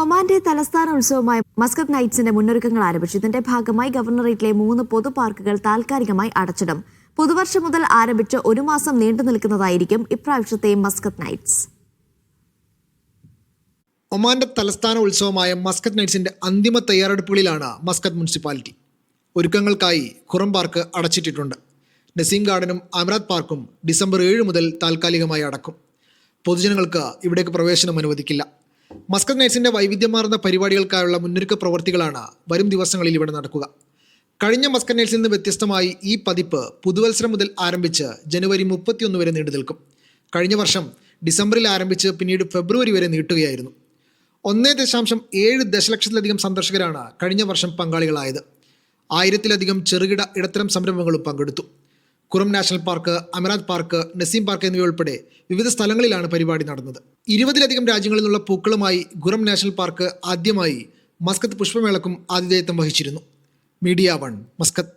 ഒമാന്റെ തലസ്ഥാന ഉത്സവമായ മസ്കത്ത് നൈറ്റ്സിന്റെ മുന്നൊരുക്കങ്ങൾ ആരംഭിച്ചു. ഇതിന്റെ ഭാഗമായി ഗവർണറേറ്റിലെ 3 പൊതു പാർക്കുകൾ താൽക്കാലികമായി അടച്ചിടും. പുതുവർഷം മുതൽ ആരംഭിച്ച് ഒരു മാസം നീണ്ടു നിൽക്കുന്നതായിരിക്കും ഇപ്രാവശ്യത്തെ മസ്കത്ത് നൈറ്റ്സ്. ഒമാന്റെ തലസ്ഥാന ഉത്സവമായ മസ്കത്ത് നൈറ്റ്സിന്റെ അന്തിമ തയ്യാറെടുപ്പുകളിലാണ് മസ്കത്ത് മുനിസിപ്പാലിറ്റി. ഒരുക്കങ്ങൾക്കായി ഖുറം പാർക്ക് അടച്ചിട്ടിട്ടുണ്ട്. നസീം ഗാർഡനും അമരാത്ത് പാർക്കും ഡിസംബർ 7 മുതൽ താൽക്കാലികമായി അടക്കും. പൊതുജനങ്ങൾക്ക് ഇവിടേക്ക് പ്രവേശനം അനുവദിക്കില്ല. മസ്കത്ത് നൈറ്റ്സിന്റെ വൈവിധ്യമാർന്ന പരിപാടികൾക്കായുള്ള മുന്നൊരുക്ക പ്രവൃത്തികളാണ് വരും ദിവസങ്ങളിൽ ഇവിടെ നടക്കുക. കഴിഞ്ഞ മസ്കത്ത് നൈറ്റ്സിൽ നിന്ന് വ്യത്യസ്തമായി ഈ പതിപ്പ് പുതുവത്സരം മുതൽ ആരംഭിച്ച് ജനുവരി 31 വരെ നീണ്ടു നിൽക്കും. കഴിഞ്ഞ വർഷം ഡിസംബറിൽ ആരംഭിച്ച് പിന്നീട് ഫെബ്രുവരി വരെ നീട്ടുകയായിരുന്നു. 1.7 ദശലക്ഷത്തിലധികം സന്ദർശകരാണ് കഴിഞ്ഞ വർഷം പങ്കാളികളായത്. 1000-ലധികം ചെറുകിട ഇടത്തരം സംരംഭങ്ങളും പങ്കെടുത്തു. Qurum national park, Amerat park, Naseem park എന്നിവയുൾപ്പെടെ വിവിധ സ്ഥലങ്ങളിലാണ് പരിപാടി നടന്നത്. 20-ലധികം രാജ്യങ്ങളിൽ നിന്നുള്ള പൂക്കളുമായി ഖുറം നാഷണൽ പാർക്ക് ആദ്യമായി മസ്കത്ത് പുഷ്പമേളക്കും ആതിഥേയത്വം വഹിച്ചിരുന്നു. Media 1 Muscat.